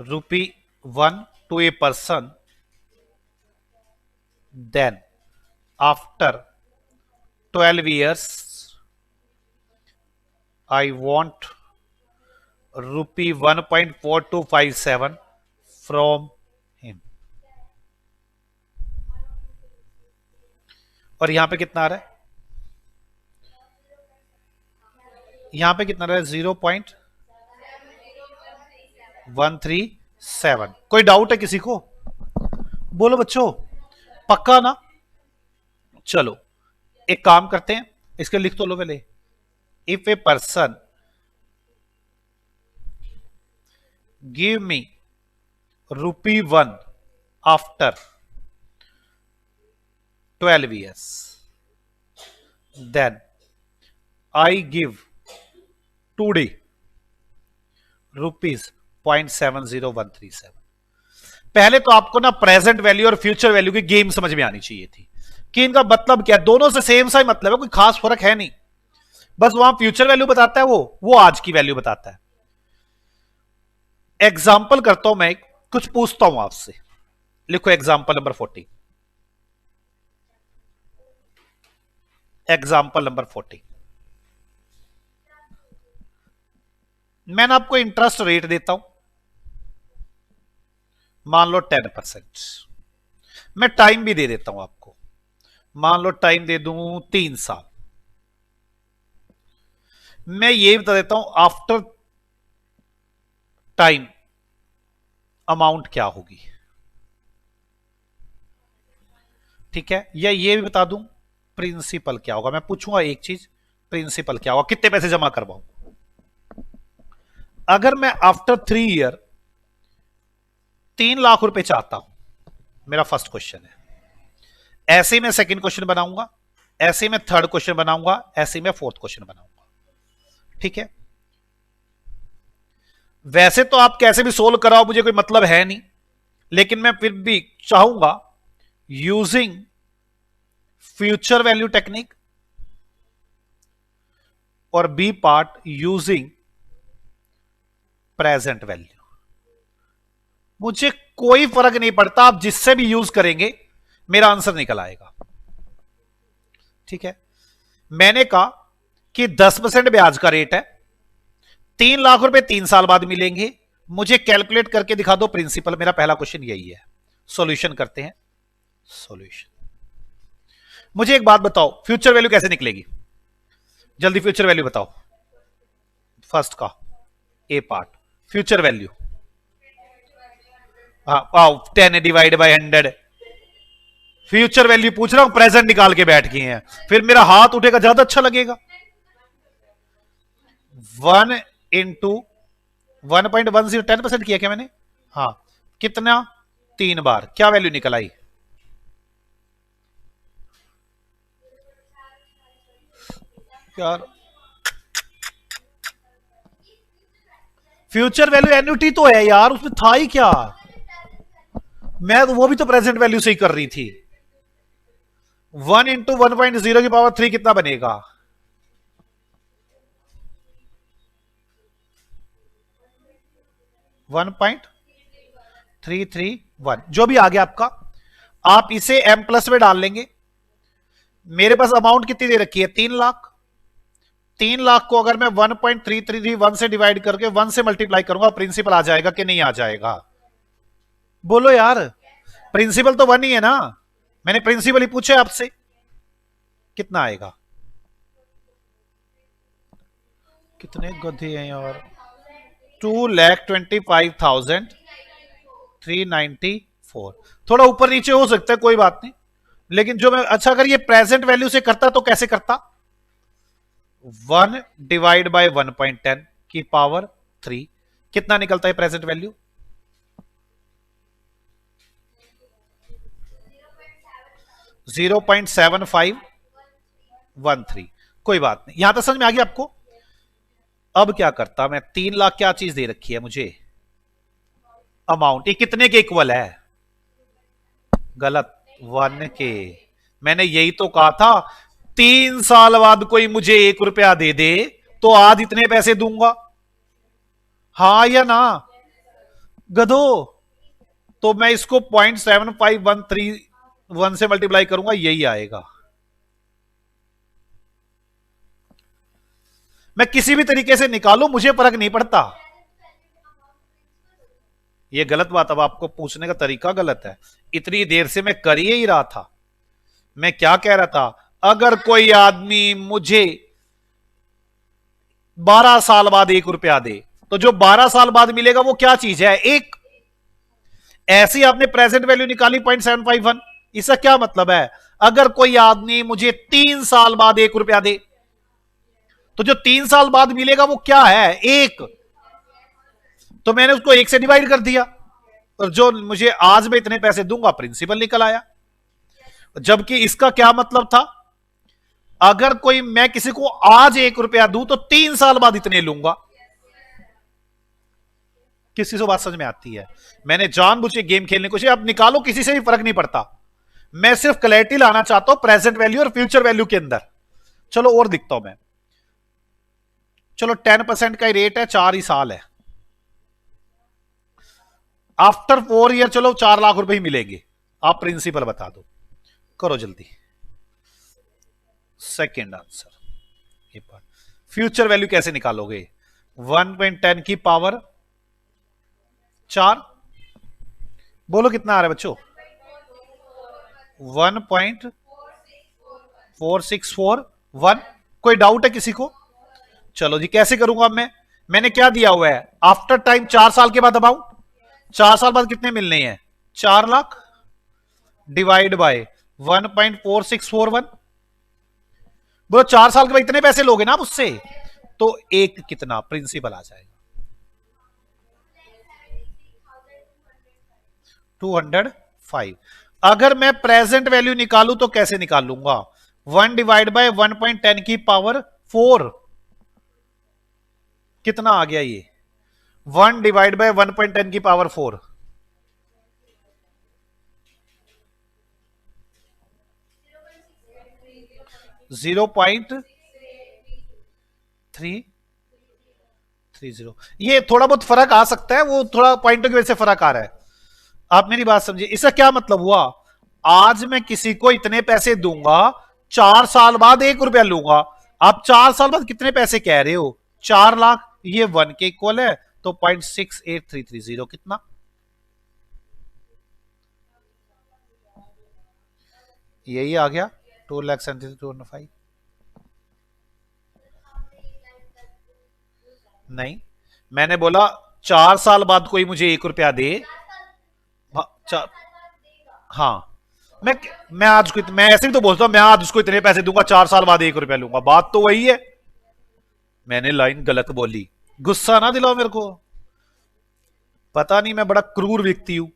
₹1 to a person, then after 12 years I want ₹1.4257 from him। और यहां पे कितना आ रहा है? यहां पे कितना आ रहा है? 0.137। कोई डाउट है किसी को? बोलो बच्चों, पक्का ना? चलो एक काम करते हैं, इसके लिख तो लो पहले। If a person give me ₹1 after 12 years, then I give today ₹0.70137। पहले तो आपको ना प्रेजेंट वैल्यू और फ्यूचर वैल्यू की गेम समझ में आनी चाहिए थी कि इनका मतलब क्या है। दोनों से सेम सा ही मतलब है, कोई खास फर्क है नहीं। बस वहां फ्यूचर वैल्यू बताता है, वो आज की वैल्यू बताता है। एग्जाम्पल करता हूं मैं, कुछ पूछता हूं आपसे। लिखो एग्जाम्पल नंबर 40। Example number 40। मैंने आपको इंटरेस्ट रेट देता हूं, मान लो 10%। मैं टाइम भी दे देता हूं आपको, मान लो टाइम दे दूं 3 साल। मैं ये बता देता हूं आफ्टर टाइम अमाउंट क्या होगी। ठीक है, या ये भी बता दूं प्रिंसिपल क्या होगा। मैं पूछूंगा एक चीज, प्रिंसिपल क्या होगा, कितने पैसे जमा करवाऊं। अगर मैं आफ्टर 3 ईयर 3 लाख रुपए चाहता हूं, मेरा फर्स्ट क्वेश्चन है। ऐसे ही मैं सेकंड क्वेश्चन बनाऊंगा, ऐसे ही मैं थर्ड क्वेश्चन बनाऊंगा, ऐसे ही मैं फोर्थ क्वेश्चन बनाऊंगा। ठीक है, वैसे तो आप कैसे भी सोल्व कराओ, मुझे कोई मतलब है नहीं, लेकिन मैं फिर भी चाहूंगा यूजिंग फ्यूचर वैल्यू टेक्निक और B part using present value. मुझे कोई फर्क नहीं पड़ता, आप जिससे भी यूज करेंगे मेरा आंसर निकल आएगा। ठीक है, मैंने कहा कि 10% ब्याज का रेट है, 3 लाख रुपए 3 साल बाद मिलेंगे। मुझे कैलकुलेट करके दिखा दो प्रिंसिपल। मेरा पहला क्वेश्चन यही है। सॉल्यूशन करते हैं। सॉल्यूशन, मुझे एक बात बताओ, फ्यूचर वैल्यू कैसे निकलेगी? जल्दी फ्यूचर वैल्यू बताओ। फर्स्ट का ए पार्ट, फ्यूचर वैल्यू। हाँ, 10 डिवाइड बाय 100। फ्यूचर वैल्यू पूछ रहा हूं, प्रेजेंट निकाल के बैठ गए हैं, फिर मेरा हाथ उठेगा, ज्यादा अच्छा लगेगा। 1 × 1.10 10% किया क्या मैंने? हाँ, कितना? 3 बार। क्या वैल्यू निकल आई? यार फ्यूचर वैल्यू एन्युटी तो है यार, उसमें था ही क्या? मैं तो वो भी तो प्रेजेंट वैल्यू से ही कर रही थी। 1 × 1.0 की पावर 3 कितना बनेगा? 1.331 जो भी आ गया आपका, आप इसे m प्लस में डाल लेंगे। मेरे पास अमाउंट कितनी दे रखी है? 3 लाख। 3 लाख को अगर मैं 1.3331 से डिवाइड करके 1 से मल्टीप्लाई करूंगा, प्रिंसिपल आ जाएगा कि नहीं आ जाएगा? बोलो यार, प्रिंसिपल तो 1 ही है ना। मैंने प्रिंसिपल ही पूछा आपसे, कितना आएगा? कितने गधे हैं यार। 2,25,394। थोड़ा ऊपर नीचे हो सकता है, कोई बात नहीं। लेकिन जो मैं, अच्छा अगर ये प्रेजेंट वैल्यू से करता तो कैसे करता? 1/1.10 की पावर 3 कितना निकलता है प्रेजेंट वैल्यू? 0.7513। कोई बात नहीं, यहां तक समझ में आ गया आपको? अब क्या करता मैं? 3 लाख क्या चीज दे रखी है मुझे? अमाउंट। ये कितने के इक्वल है? गलत, 1 के। मैंने यही तो कहा था, 3 साल बाद कोई मुझे 1 रुपया दे दे तो आज इतने पैसे दूंगा। हाँ या ना गधो? तो मैं इसको 0.75131 से मल्टीप्लाई करूंगा, यही आएगा। मैं किसी भी तरीके से निकालू, मुझे फर्क नहीं पड़ता। ये गलत बात, अब आपको पूछने का तरीका गलत है। इतनी देर से मैं कर ही रहा था। मैं क्या कह रहा था? अगर कोई आदमी मुझे 12 साल बाद 1 रुपया दे, तो जो 12 साल बाद मिलेगा वो क्या चीज है? एक। ऐसी आपने प्रेजेंट वैल्यू निकाली 0.751। इसका क्या मतलब है? अगर कोई आदमी मुझे 3 साल बाद 1 रुपया दे, तो जो 3 साल बाद मिलेगा वो क्या है? एक। तो मैंने उसको 1 से डिवाइड कर दिया, और जो मुझे आज में इतने पैसे दूंगा, प्रिंसिपल निकल आया। जबकि इसका क्या मतलब था? अगर कोई, मैं किसी को आज 1 रुपया दूं तो 3 साल बाद इतने लूंगा। किसी से बात समझ में आती है? मैंने जानबूझ के गेम खेलने को, अब निकालो, किसी से भी फर्क नहीं पड़ता। मैं सिर्फ क्लैरिटी लाना चाहता हूं प्रेजेंट वैल्यू और फ्यूचर वैल्यू के अंदर। चलो और दिखता हूं मैं। चलो 10% का ही रेट है, 4 ही साल है। आफ्टर 4 ईयर चलो 4 लाख रुपए ही मिलेंगे। आप प्रिंसिपल बता दो, करो जल्दी। Second answer. ये पार्ट, फ्यूचर वैल्यू कैसे निकालोगे? 1.10 की पावर 4। बोलो कितना आ रहा है बच्चों? 1.4641। कोई डाउट है किसी को? चलो जी, कैसे करूंगा मैं? मैंने क्या दिया हुआ है? आफ्टर टाइम 4 साल के बाद अमाउंट। 4 साल बाद कितने मिलने हैं? 4 लाख डिवाइड बाय 1.4641। बोलो 4 साल के बाद इतने पैसे लोगे ना आप उससे, तो एक कितना प्रिंसिपल आ जाएगा? 205। अगर मैं प्रेजेंट वैल्यू निकालू तो कैसे निकालूंगा? 1 डिवाइड बाय 1.10 की पावर 4। कितना आ गया ये? 1 डिवाइड बाय 1.10 की पावर 4। 0.330। ये थोड़ा बहुत फर्क आ सकता है, वो थोड़ा पॉइंटों की वजह से फर्क आ रहा है। आप मेरी बात समझिए, इसका क्या मतलब हुआ? आज मैं किसी को इतने पैसे दूंगा, 4 साल बाद 1 रुपया लूंगा। आप 4 साल बाद कितने पैसे कह रहे हो? 4 लाख। ये 1 के इक्वल है, तो 0.68330 कितना? यही आ गया 2,72,5। नहीं, मैंने बोला 4 साल बाद कोई मुझे 1 रुपया दे। हाँ, मैं आज को, मैं ऐसे भी तो बोलता हूं, मैं आज उसको इतने पैसे दूंगा, 4 साल बाद 1 रुपया लूंगा, बात तो वही है। मैंने लाइन गलत बोली, गुस्सा ना दिलाओ मेरे को, पता नहीं मैं बड़ा क्रूर व्यक्ति हूं।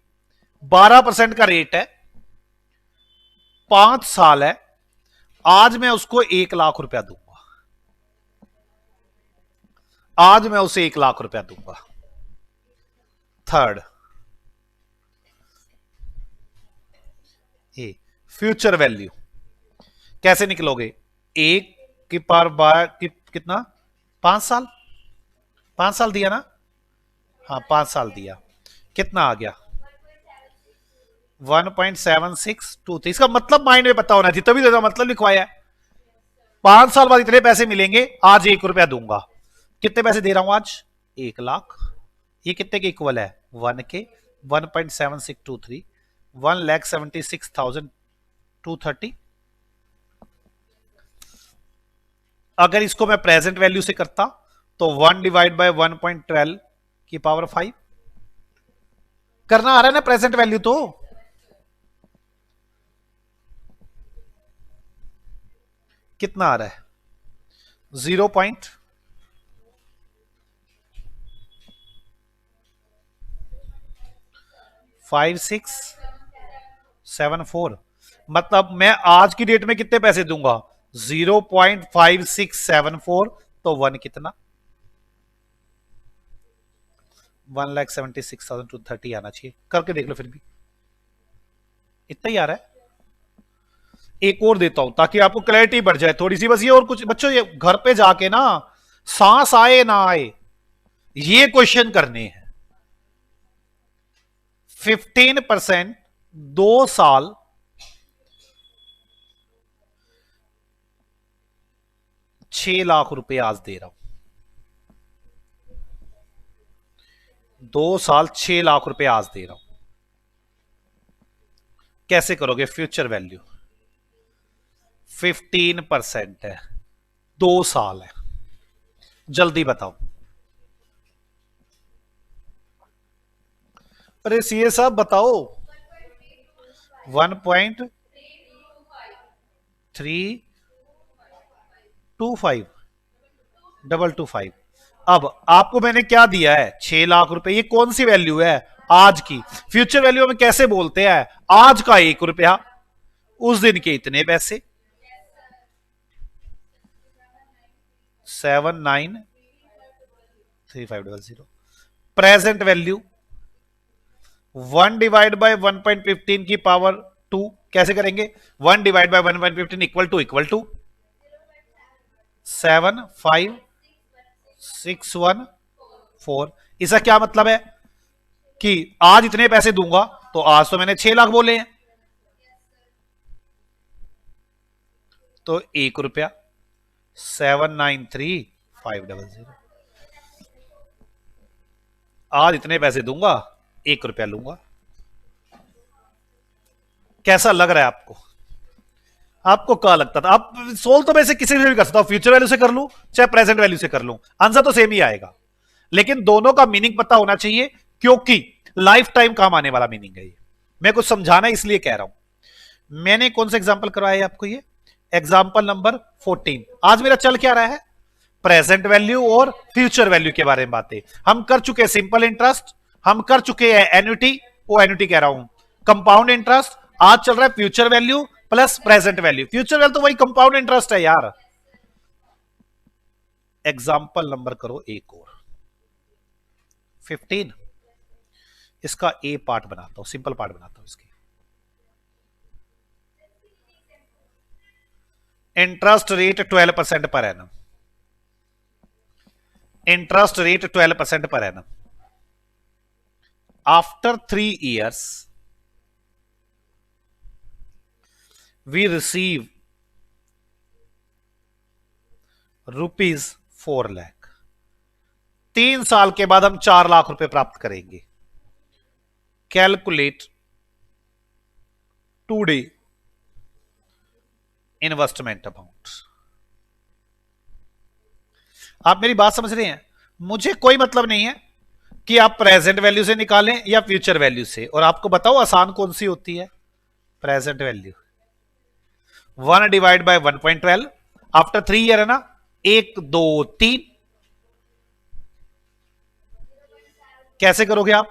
12% का रेट है, 5 साल है, आज मैं उसको 1 लाख रुपया दूंगा, आज मैं उसे 1 लाख रुपया दूंगा। थर्ड, ए फ्यूचर वैल्यू कैसे निकलोगे? 1 की कितना, 5 साल, 5 साल दिया ना, हाँ 5 साल दिया, कितना आ गया 1.7623। इसका मतलब माइंड में पता होना चाहिए, तभी तो मतलब लिखवाया है। 5 साल बाद इतने पैसे मिलेंगे, आज 1 रुपया दूंगा। कितने पैसे दे रहा हूं आज? 1 लाख। ये कितने के इक्वल है? 1 के। 1.7623, 1,76,230। अगर इसको मैं प्रेजेंट वैल्यू से करता तो 1 डिवाइड बाय 1.12 की पावर 5 करना आ रहा है ना, प्रेजेंट वैल्यू तो। कितना आ रहा है? 0.5674। मतलब मैं आज की डेट में कितने पैसे दूंगा? 0.5674, तो 1 कितना? 1,76,230 आना चाहिए। करके देख लो, फिर भी इतना ही आ रहा है। एक और देता हूं ताकि आपको क्लैरिटी बढ़ जाए थोड़ी सी, बस ये। और कुछ बच्चों, ये घर पे जाके ना सांस आए ना आए ये क्वेश्चन करने हैं। 15%, 2 साल, 6 लाख रुपए आज दे रहा हूं। 2 साल 6 लाख रुपए आज दे रहा हूं। कैसे करोगे? फ्यूचर वैल्यू 15% है, 2 साल है, जल्दी बताओ। अरे सीए साहब बताओ। 1.325 अब आपको मैंने क्या दिया है? 6 लाख रुपए। ये कौन सी वैल्यू है? आज की। फ्यूचर वैल्यू में कैसे बोलते हैं? आज का 1 रुपया, उस दिन के इतने पैसे। 793500। प्रेजेंट वैल्यू 1 डिवाइड बाय 1.15 की पावर 2 कैसे करेंगे? 1 डिवाइड बाय 1.15 इक्वल टू 75614। इसका क्या मतलब है कि आज इतने पैसे दूंगा, तो आज तो मैंने 6 लाख बोले हैं, तो 1 रुपया 793500। आज इतने पैसे दूंगा, 1 रुपया लूंगा। कैसा लग रहा है आपको? आपको क्या लगता था? आप सोल्व तो मैं से किसी से भी कर सकता हूं, फ्यूचर वैल्यू से कर लूं चाहे प्रेजेंट वैल्यू से कर लूं, आंसर तो सेम ही आएगा। लेकिन दोनों का मीनिंग पता होना चाहिए, क्योंकि लाइफ टाइम काम आने वाला मीनिंग है ये। मैं कुछ समझाना इसलिए कह रहा हूं। मैंने कौन सा एग्जाम्पल करवाया है आपको? ये एग्जाम्पल नंबर 14। आज मेरा चल क्या रहा है? प्रेजेंट वैल्यू और फ्यूचर वैल्यू के बारे में बातें। हम कर चुके हैं सिंपल इंटरेस्ट, हम कर चुके हैं एन्युटी, वो एन्युटी कह रहा हूं, कंपाउंड इंटरेस्ट। आज चल रहा है future value plus present value. Future value तो वही कंपाउंड इंटरेस्ट है यार। एग्जाम्पल नंबर करो एक और, 15। इसका ए पार्ट बनाता हूं, सिंपल पार्ट बनाता हूं इसकी। Interest rate 12% per annum. Interest rate 12% per annum. After 3 years we receive ₹4 lakh. 3 साल के बाद हम 4 लाख रुपए प्राप्त करेंगे। Calculate today investment amount. आप मेरी बात समझ रहे हैं? मुझे कोई मतलब नहीं है कि आप प्रेजेंट वैल्यू से निकालें या फ्यूचर वैल्यू से। और आपको बताओ आसान कौन सी होती है? Present value. 1 divide by 1.12 after 3 year है ना, 1 2 3 कैसे करोगे आप?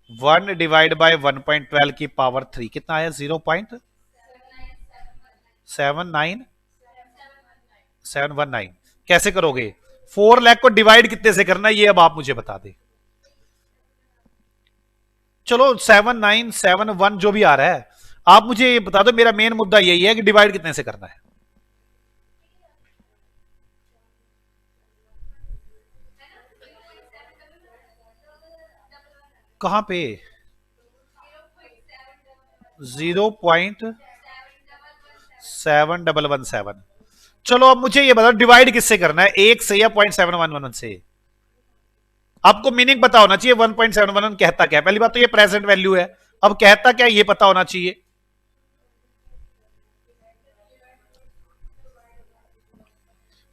1 / 1.12 की पावर 3 कितना आया? 0.79719। कैसे करोगे? 4 लाख को डिवाइड कितने से करना है ये अब आप मुझे बता दें। चलो 7971 जो भी आ रहा है आप मुझे ये बता दो। मेरा मेन मुद्दा यही है कि डिवाइड कितने से करना है। कहां पे? 0.7117। चलो अब मुझे ये बताओ डिवाइड किससे करना है, 1 से या 0.711 से? आपको मीनिंग पता होना चाहिए 1.711 कहता क्या है। पहली बात तो ये प्रेजेंट वैल्यू है, अब कहता क्या ये पता होना चाहिए।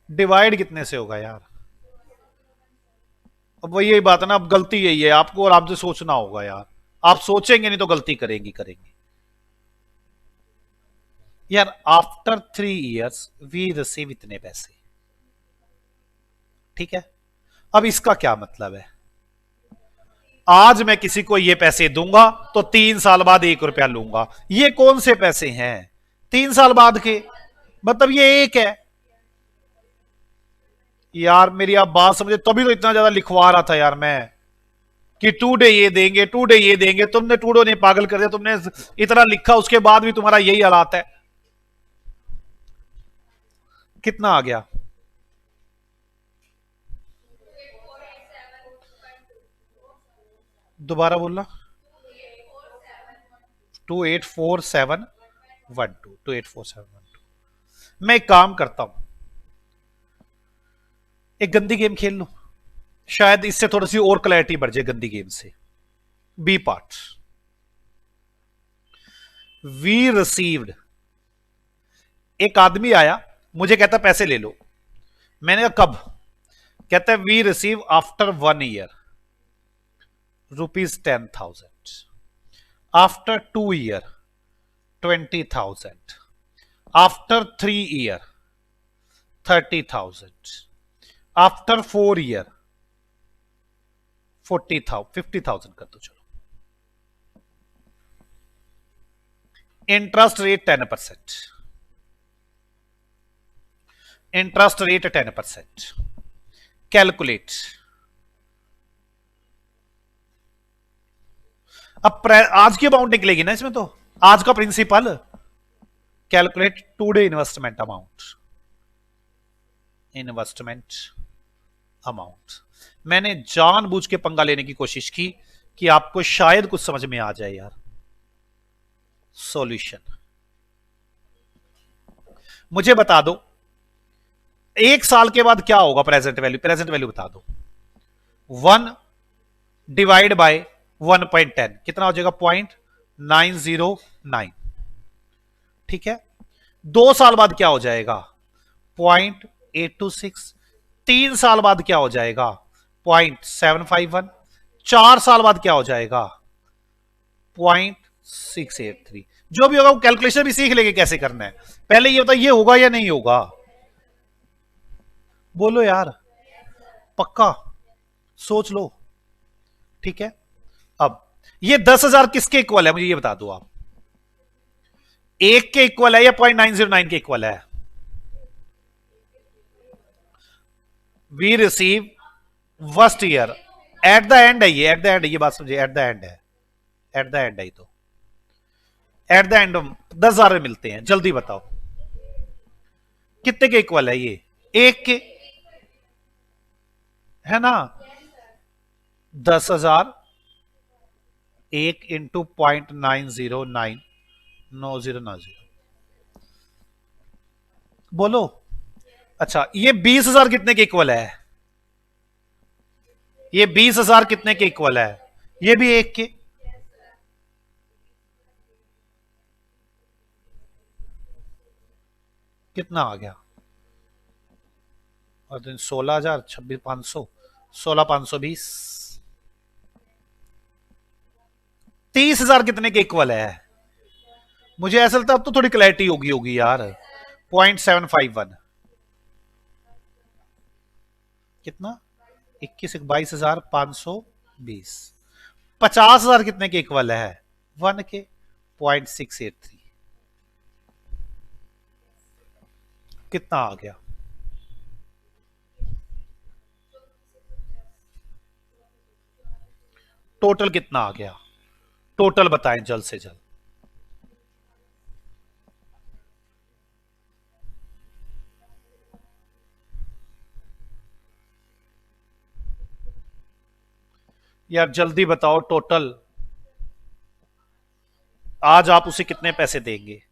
डिवाइड कितने से होगा यार? अब वही यही बात है ना, अब गलती यही है आपको और आपसे सोचना होगा यार। आप सोचेंगे नहीं तो गलती करेंगे यार। आफ्टर 3 years वी रिसीव इतने पैसे, ठीक है। अब इसका क्या मतलब है? आज मैं किसी को ये पैसे दूंगा तो 3 साल बाद 1 रुपया लूंगा। ये कौन से पैसे हैं 3 साल बाद के? मतलब ये एक है यार। मेरी आप बात समझे, तभी तो इतना ज्यादा लिखवा रहा था यार मैं कि 2 डे ये देंगे 2 डे ये देंगे। तुमने 2 डे ने पागल कर दिया। तुमने इतना लिखा उसके बाद भी तुम्हारा यही हालात है। कितना आ गया? दोबारा बोलना। 284712। 284712। मैं एक काम करता हूं, एक गंदी गेम खेल लूं, शायद इससे थोड़ी सी और क्लैरिटी बढ़ जाए गंदी गेम से। B part. वी रिसीव्ड, एक आदमी आया मुझे कहता पैसे ले लो। मैंने कहा कब? कहता है we receive after 1 year ₹10,000, after 2 year 20,000, after 3 year 30,000, after 4 year 50,000 कर दो। चलो interest rate 10%, interest rate 10%। Calculate. अब आज की अमाउंट निकलेगी ना इसमें, तो आज का principal. Calculate 2 day investment amount, investment amount. मैंने जानबूझ के पंगा लेने की कोशिश की कि आपको शायद कुछ समझ में आ जाए यार। सॉल्यूशन मुझे बता दो 1 साल के बाद क्या होगा प्रेजेंट वैल्यू? प्रेजेंट वैल्यू बता दो। 1 / 1.10 कितना हो जाएगा? 0.909। ठीक है। 2 साल बाद क्या हो जाएगा? 0.826। 3 साल बाद क्या हो जाएगा? 0.751। 4 साल बाद क्या हो जाएगा? 0.683। जो भी होगा वो कैलकुलेशन भी सीख लेंगे कैसे करना है। पहले ये होता ये होगा या नहीं होगा? बोलो यार, पक्का सोच लो। ठीक है। अब ये 10,000 किसके इक्वल है मुझे ये बता दो आप। 1 के इक्वल है या 0.909 के इक्वल है? We receive first year at the end है ये, एट द एंड ये बात समझिए, एट द एंड है, एट द एंड है। तो एट द एंड 10,000 में मिलते हैं। जल्दी बताओ कितने के इक्वल है ये? 1 के, है ना? 10,000 1 इंटू 0.9099090। बोलो। अच्छा ये 20,000 कितने के इक्वल है? ये 20,000 कितने के इक्वल है? ये भी 1 के। कितना आ गया? और 16,000 26,500 16,520। 30,000 कितने के इक्वल है? मुझे ऐसा लगता है अब तो थोड़ी क्लैरिटी होगी यार। 0.751 कितना? 22,520। 50,000 कितने के इक्वल है? 1 के 0.683। कितना आ गया? टोटल कितना आ गया? टोटल बताएं जल्द से जल्द। यार जल्दी बताओ टोटल। आज आप उसे कितने पैसे देंगे?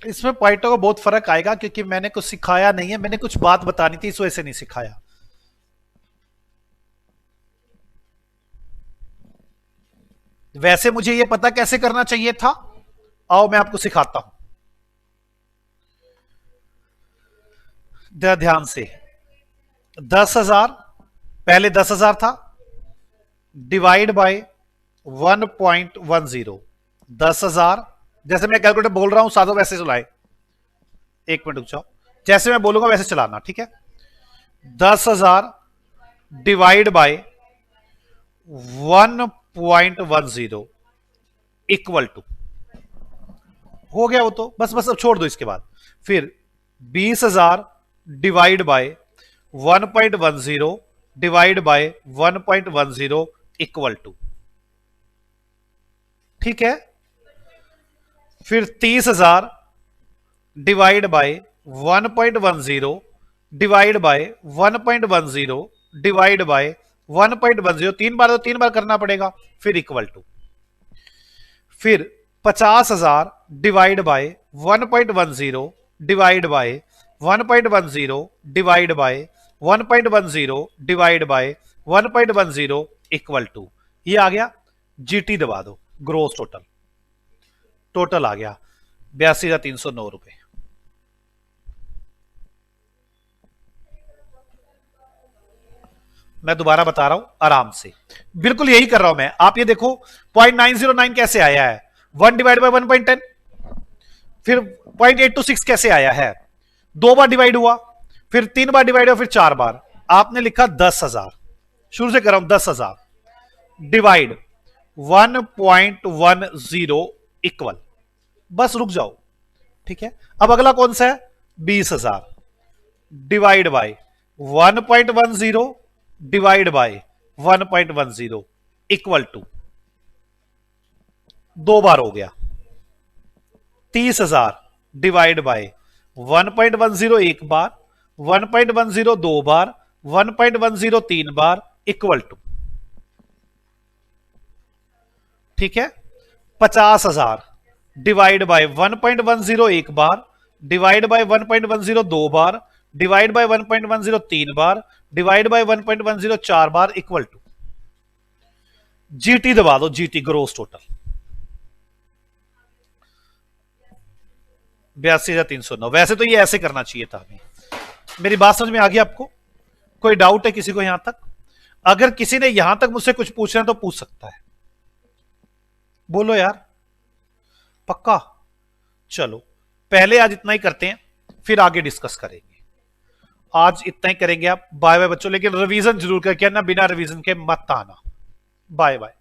इसमें पॉइंटों का बहुत फर्क आएगा क्योंकि मैंने कुछ सिखाया नहीं है, मैंने कुछ बात बतानी थी इस वजह से नहीं सिखाया। वैसे मुझे यह पता कैसे करना चाहिए था, आओ मैं आपको सिखाता हूं। ध्यान से। 10,000, पहले 10,000 था, डिवाइड बाय 1.10। 10,000, जैसे मैं कैलकुलेटर बोल रहा हूं साधो वैसे चलाए। एक मिनट रुक जाओ, जैसे मैं बोलूंगा वैसे चलाना, ठीक है? 10,000 डिवाइड बाय 1.10 इक्वल टू, हो गया वो तो, बस बस अब छोड़ दो इसके बाद। फिर 20,000 divide by 1.10 divide by 1.10 equal to, ठीक है? फिर 30,000 divide by 1.10 divide by 1.10 divide by 1.10, 3 बार तो 3 बार करना पड़ेगा, फिर इक्वल टू। फिर 50,000 divide by 1.10 divide by 1.10 divide by 1.10 divide by 1.10 equal to. ये आ गया। जीटी दबा दो, ग्रोस टोटल। टोटल आ गया 82,309 रुपए। मैं दोबारा बता रहा हूं आराम से, बिल्कुल यही कर रहा हूं मैं। आप ये देखो 0.909 कैसे आया है, 1 डिवाइड बाय 1.10। फिर 0.826 कैसे आया है, 2 बार डिवाइड हुआ, फिर 3 बार डिवाइड हुआ, फिर 4 बार। आपने लिखा 10,000, शुरू से कर रहा हूं, 10,000 डिवाइड 1.10 इक्वल, बस रुक जाओ, ठीक है? अब अगला कौन सा है? 20,000 divide by 1.10 divide by 1.10 equal to, 2 बार हो गया। 30,000 डिवाइड बाय 1.10 एक बार, 1.10 2 बार, 1.10 3 बार इक्वल टू, ठीक है? 50,000 डिवाइड बाय 1.10 एक बार, डिवाइड बाय 1.10 2 बार, डिवाइड बाय 1.10 3 बार, डिवाइड बाय 1.10 4 बार इक्वल टू। जीटी दबा दो, जीटी ग्रोस टोटल 82,309। वैसे तो ये ऐसे करना चाहिए था हमें। मेरी बात समझ में आ गई आपको? कोई डाउट है किसी को यहां तक? अगर किसी ने यहां तक मुझसे कुछ पूछना है तो पूछ सकता है, बोलो यार। पक्का? चलो पहले आज इतना ही करते हैं, फिर आगे डिस्कस करेंगे। आज इतना ही करेंगे। आप बाय बाय बच्चों, लेकिन रिवीजन जरूर करके ना, बिना रिवीजन के मत आना। Bye bye.